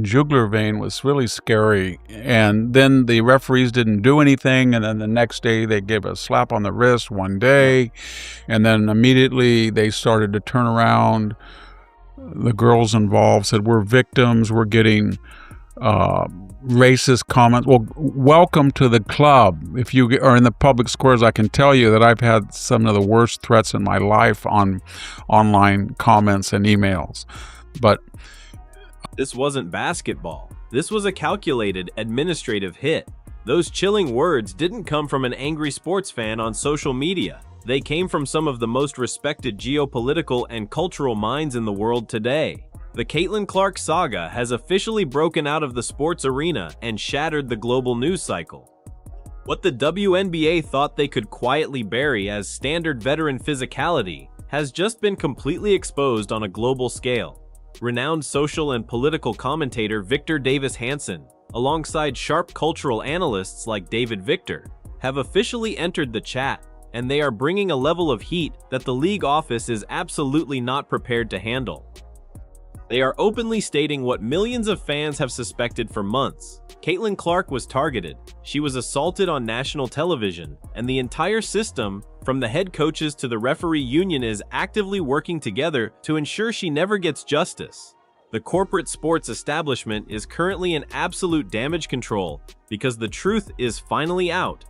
jugular vein was really scary. And then the referees didn't do anything. And then the next day they gave a slap on the wrist one day. And then immediately they started to turn around. The girls involved said, we're victims. We're getting racist comments. Well, welcome to the club. If you are in the public squares, I can tell you that I've had some of the worst threats in my life on online comments and emails. But this wasn't basketball. This was a calculated administrative hit. Those chilling words didn't come from an angry sports fan on social media. They came from some of the most respected geopolitical and cultural minds in the world today. The Caitlin Clark saga has officially broken out of the sports arena and shattered the global news cycle. What the WNBA thought they could quietly bury as standard veteran physicality has just been completely exposed on a global scale. Renowned social and political commentator Victor Davis Hanson, alongside sharp cultural analysts like David Victor, have officially entered the chat, and they are bringing a level of heat that the league office is absolutely not prepared to handle. They are openly stating what millions of fans have suspected for months. Caitlin Clark was targeted. She was assaulted on national television, and the entire system, from the head coaches to the referee union, is actively working together to ensure she never gets justice. The corporate sports establishment is currently in absolute damage control because the truth is finally out.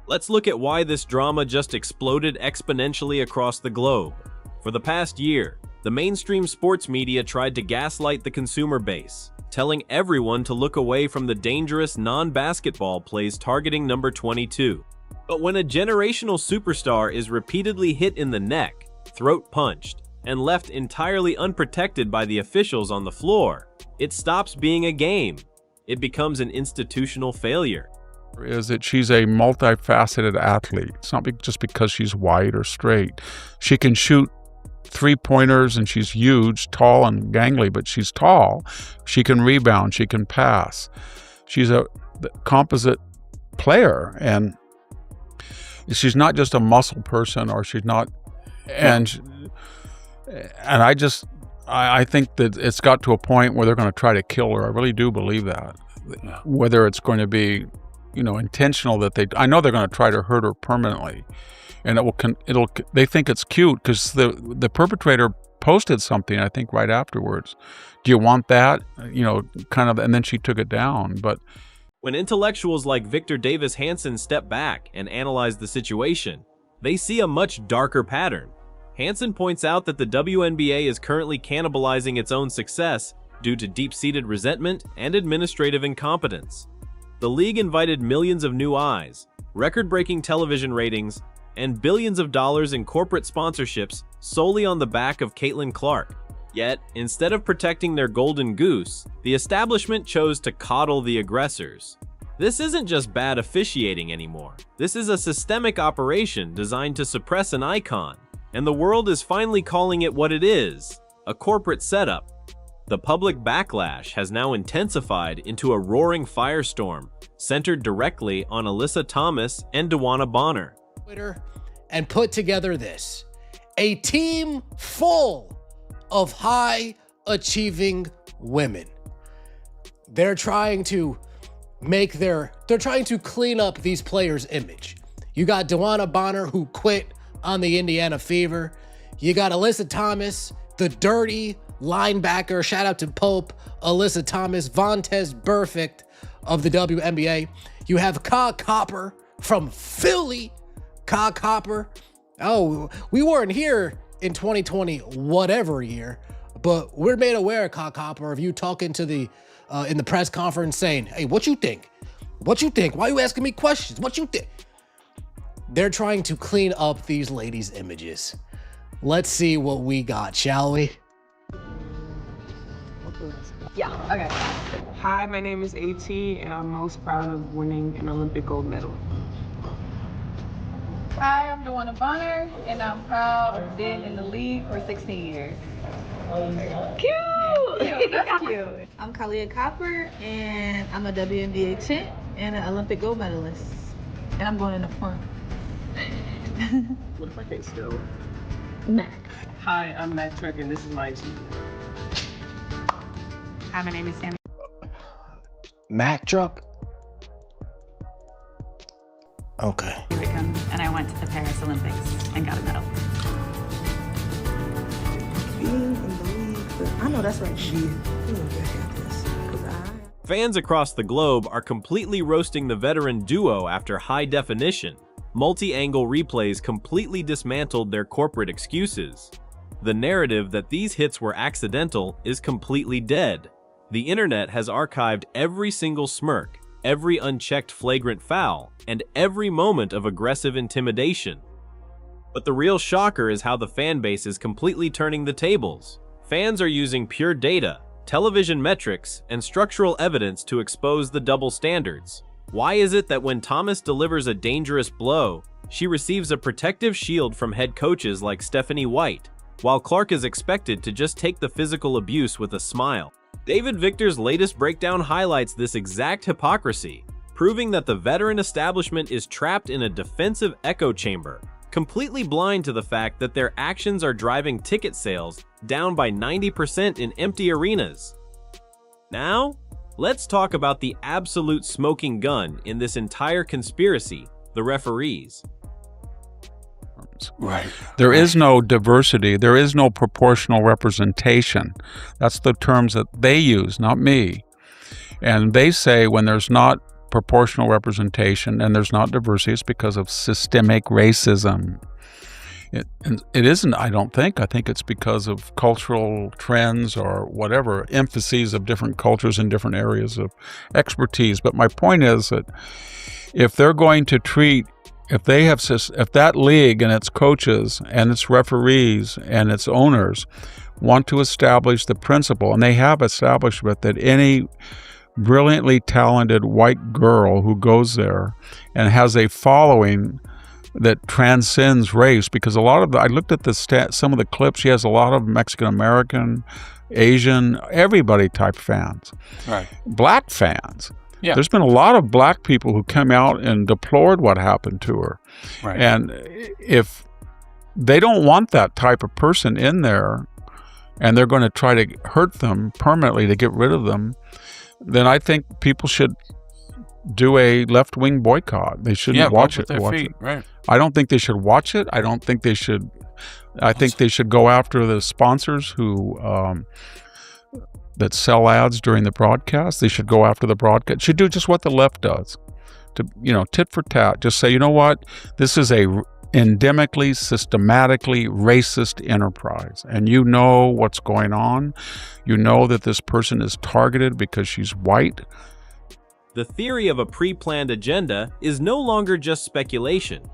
Let's look at why this drama just exploded exponentially across the globe. For the past year, the mainstream sports media tried to gaslight the consumer base, telling everyone to look away from the dangerous non-basketball plays targeting number 22. But when a generational superstar is repeatedly hit in the neck, throat punched, and left entirely unprotected by the officials on the floor, it stops being a game. It becomes an institutional failure. Is that she's a multifaceted athlete. It's not just because she's white or straight. She can shoot three-pointers, and she's huge, tall, and gangly, but she's tall. She can rebound. She can pass. She's a composite player, and she's not just a muscle person, or she's not. And I think that it's got to a point where they're going to try to kill her. I really do believe that. Whether it's going to be, intentional I know they're going to try to hurt her permanently. And they think it's cute because the perpetrator posted something, I think, right afterwards. Do you want that? And then she took it down. But when intellectuals like Victor Davis Hanson step back and analyze the situation, they see a much darker pattern. Hanson points out that the WNBA is currently cannibalizing its own success due to deep-seated resentment and administrative incompetence. The league invited millions of new eyes, record-breaking television ratings, and billions of dollars in corporate sponsorships solely on the back of Caitlin Clark. Yet, instead of protecting their golden goose, the establishment chose to coddle the aggressors. This isn't just bad officiating anymore. This is a systemic operation designed to suppress an icon, and the world is finally calling it what it is, a corporate setup. The public backlash has now intensified into a roaring firestorm centered directly on Alyssa Thomas and DeWanna Bonner. And put together this, a team full of high-achieving women. They're trying to clean up these players' image. You got DeWanna Bonner, who quit on the Indiana Fever. You got Alyssa Thomas, the dirty linebacker. Shout out to Pope, Alyssa Thomas, Vontez Burfict of the WNBA. You have Ka Copper from Philly. Ka Copper. Oh, we weren't here in 2020, whatever year, but we're made aware, Ka Copper, of you talking to the in the press conference saying, "Hey, what you think? What you think? Why are you asking me questions? What you think?" They're trying to clean up these ladies' images. Let's see what we got, shall we? Yeah, okay. Hi, my name is AT, and I'm most proud of winning an Olympic gold medal. Hi, I'm DeWanna Bonner, and I'm proud of being in the league for 16 years. Cute! That's cute. I'm Kalia Copper, and I'm a WNBA champ and an Olympic gold medalist. And I'm going in the front. What if I can't spell? Mac. Hi, I'm Mac Trek, and this is my G. Hi, my name is Sammy. Mack truck? Okay. And I went to the Paris Olympics and got a medal. I know that's right. Fans across the globe are completely roasting the veteran duo after high definition. Multi-angle replays completely dismantled their corporate excuses. The narrative that these hits were accidental is completely dead. The internet has archived every single smirk, every unchecked flagrant foul, and every moment of aggressive intimidation. But the real shocker is how the fan base is completely turning the tables. Fans are using pure data, television metrics, and structural evidence to expose the double standards. Why is it that when Thomas delivers a dangerous blow, she receives a protective shield from head coaches like Stephanie White, while Clark is expected to just take the physical abuse with a smile? David Victor's latest breakdown highlights this exact hypocrisy, proving that the veteran establishment is trapped in a defensive echo chamber, completely blind to the fact that their actions are driving ticket sales down by 90% in empty arenas. Now, let's talk about the absolute smoking gun in this entire conspiracy, the referees. Right. There is no diversity. There is no proportional representation. That's the terms that they use, not me. And they say when there's not proportional representation and there's not diversity, it's because of systemic racism. It isn't, I don't think. I think it's because of cultural trends or whatever, emphases of different cultures in different areas of expertise. But my point is that if they're going to treat, if that league and its coaches and its referees and its owners want to establish the principle, and they have established it, that any brilliantly talented white girl who goes there and has a following that transcends race, because a lot of I looked at some of the clips. She has a lot of Mexican American, Asian, everybody type fans, right? Black fans. Yeah. There's been a lot of black people who come out and deplored what happened to her, right? And if they don't want that type of person in there, and they're going to try to hurt them permanently to get rid of them, then I think people should do a left-wing boycott. They shouldn't watch it. Right. I don't think they should watch it. I don't think they should. I think they should go after the sponsors who that sell ads during the broadcast. They should go after the broadcast. Should do just what the left does, to tit for tat. Just say, you know what, this is a endemically, systematically racist enterprise, and you know what's going on. You know that this person is targeted because she's white. The theory of a pre-planned agenda is no longer just speculation.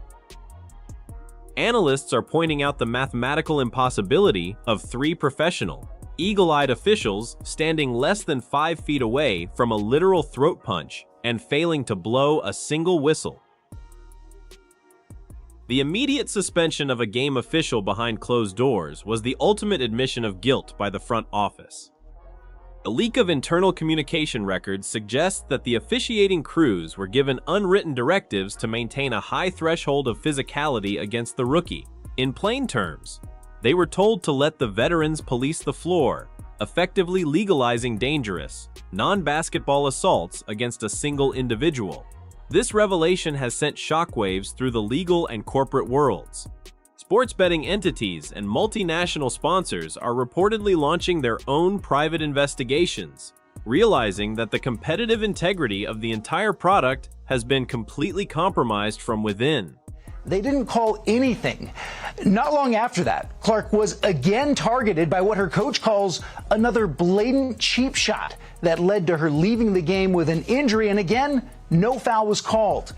Analysts are pointing out the mathematical impossibility of 3 professional, eagle-eyed officials standing less than 5 feet away from a literal throat punch and failing to blow a single whistle. The immediate suspension of a game official behind closed doors was the ultimate admission of guilt by the front office. A leak of internal communication records suggests that the officiating crews were given unwritten directives to maintain a high threshold of physicality against the rookie. In plain terms, they were told to let the veterans police the floor, effectively legalizing dangerous, non-basketball assaults against a single individual. This revelation has sent shockwaves through the legal and corporate worlds. Sports betting entities and multinational sponsors are reportedly launching their own private investigations, realizing that the competitive integrity of the entire product has been completely compromised from within. They didn't call anything. Not long after that, Clark was again targeted by what her coach calls another blatant cheap shot that led to her leaving the game with an injury, and again, no foul was called.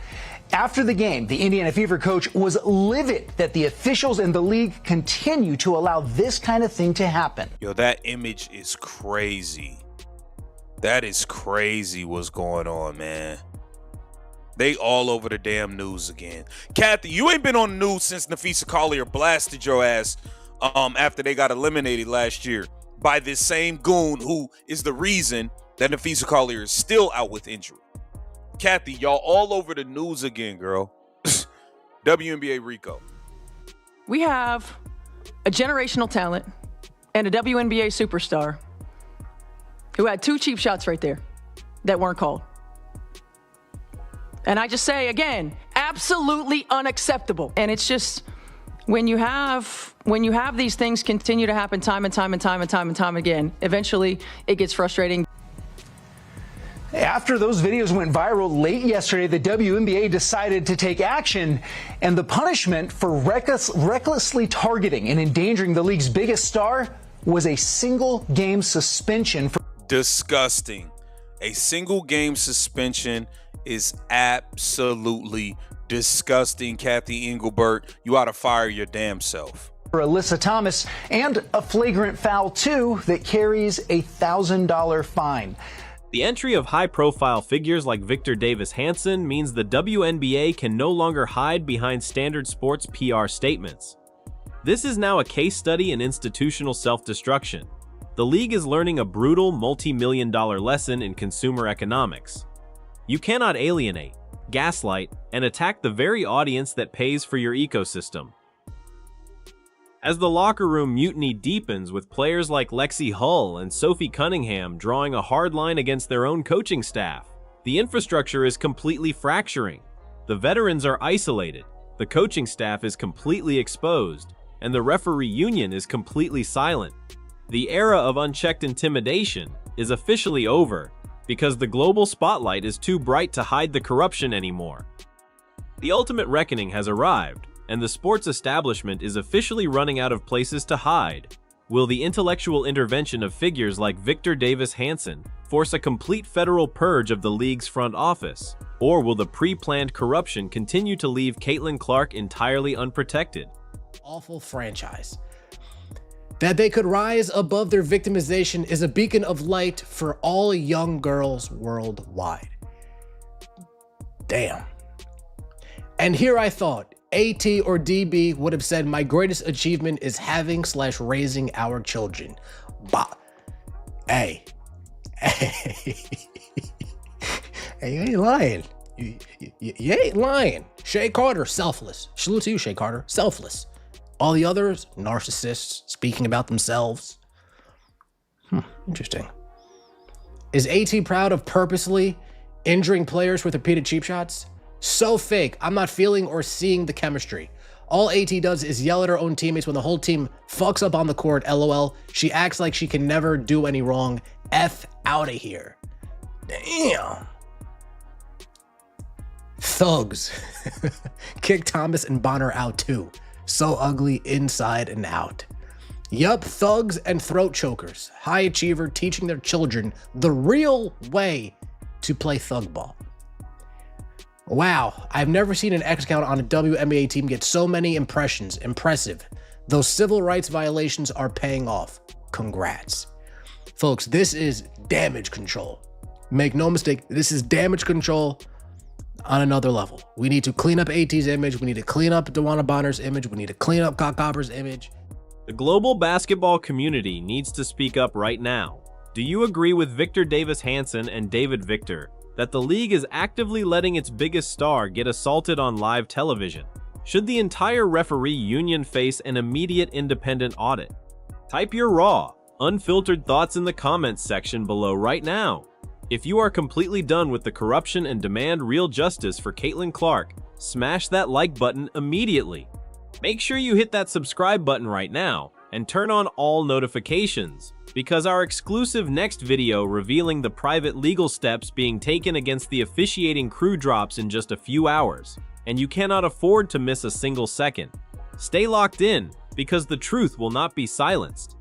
After the game, the Indiana Fever coach was livid that the officials in the league continue to allow this kind of thing to happen. Yo, that image is crazy. That is crazy what's going on, man. They all over the damn news again. Kathy, you ain't been on the news since Nafisa Collier blasted your ass after they got eliminated last year by this same goon who is the reason that Nafisa Collier is still out with injury. Kathy, y'all all over the news again, girl. WNBA Rico. We have a generational talent and a WNBA superstar who had 2 cheap shots right there that weren't called. And I just say, again, absolutely unacceptable. And it's just, when you have these things continue to happen time again, eventually it gets frustrating. After those videos went viral late yesterday, the WNBA decided to take action, and the punishment for recklessly targeting and endangering the league's biggest star was a single-game suspension. Disgusting. A single-game suspension is absolutely disgusting, Kathy Engelbert. You ought to fire your damn self. For Alyssa Thomas, and a flagrant foul, too, that carries a $1,000 fine. The entry of high-profile figures like Victor Davis Hanson means the WNBA can no longer hide behind standard sports PR statements. This is now a case study in institutional self-destruction. The league is learning a brutal, multi-million-dollar lesson in consumer economics. You cannot alienate, gaslight, and attack the very audience that pays for your ecosystem. As the locker room mutiny deepens with players like Lexi Hull and Sophie Cunningham drawing a hard line against their own coaching staff, the infrastructure is completely fracturing. The veterans are isolated, the coaching staff is completely exposed, and the referee union is completely silent. The era of unchecked intimidation is officially over because the global spotlight is too bright to hide the corruption anymore. The ultimate reckoning has arrived, and the sports establishment is officially running out of places to hide. Will the intellectual intervention of figures like Victor Davis Hanson force a complete federal purge of the league's front office? Or will the pre-planned corruption continue to leave Caitlin Clark entirely unprotected? Awful franchise. That they could rise above their victimization is a beacon of light for all young girls worldwide. Damn. And here I thought, AT or DB would have said, my greatest achievement is having/raising our children. Hey, you ain't lying. You ain't lying. Shay Carter, selfless. Salute to you, Shay Carter, selfless. All the others, narcissists, speaking about themselves. Interesting. Is AT proud of purposely injuring players with repeated cheap shots? So fake. I'm not feeling or seeing the chemistry. All AT does is yell at her own teammates when the whole team fucks up on the court. LOL. She acts like she can never do any wrong. F out of here. Damn. Thugs. Kick Thomas and Bonner out too. So ugly inside and out. Yup, thugs and throat chokers. High achiever teaching their children the real way to play thug ball. Wow, I've never seen an X count on a WNBA team get so many impressions. Impressive. Those civil rights violations are paying off. Congrats. Folks, this is damage control. Make no mistake, this is damage control on another level. We need to clean up AT's image. We need to clean up DeWanna Bonner's image. We need to clean up Cockcopper's image. The global basketball community needs to speak up right now. Do you agree with Victor Davis Hanson and David Victor that the league is actively letting its biggest star get assaulted on live television? Should the entire referee union face an immediate independent audit? Type your raw, unfiltered thoughts in the comments section below right now. If you are completely done with the corruption and demand real justice for Caitlin Clark, smash that like button immediately. Make sure you hit that subscribe button right now and turn on all notifications, because our exclusive next video revealing the private legal steps being taken against the officiating crew drops in just a few hours, and you cannot afford to miss a single second. Stay locked in, because the truth will not be silenced.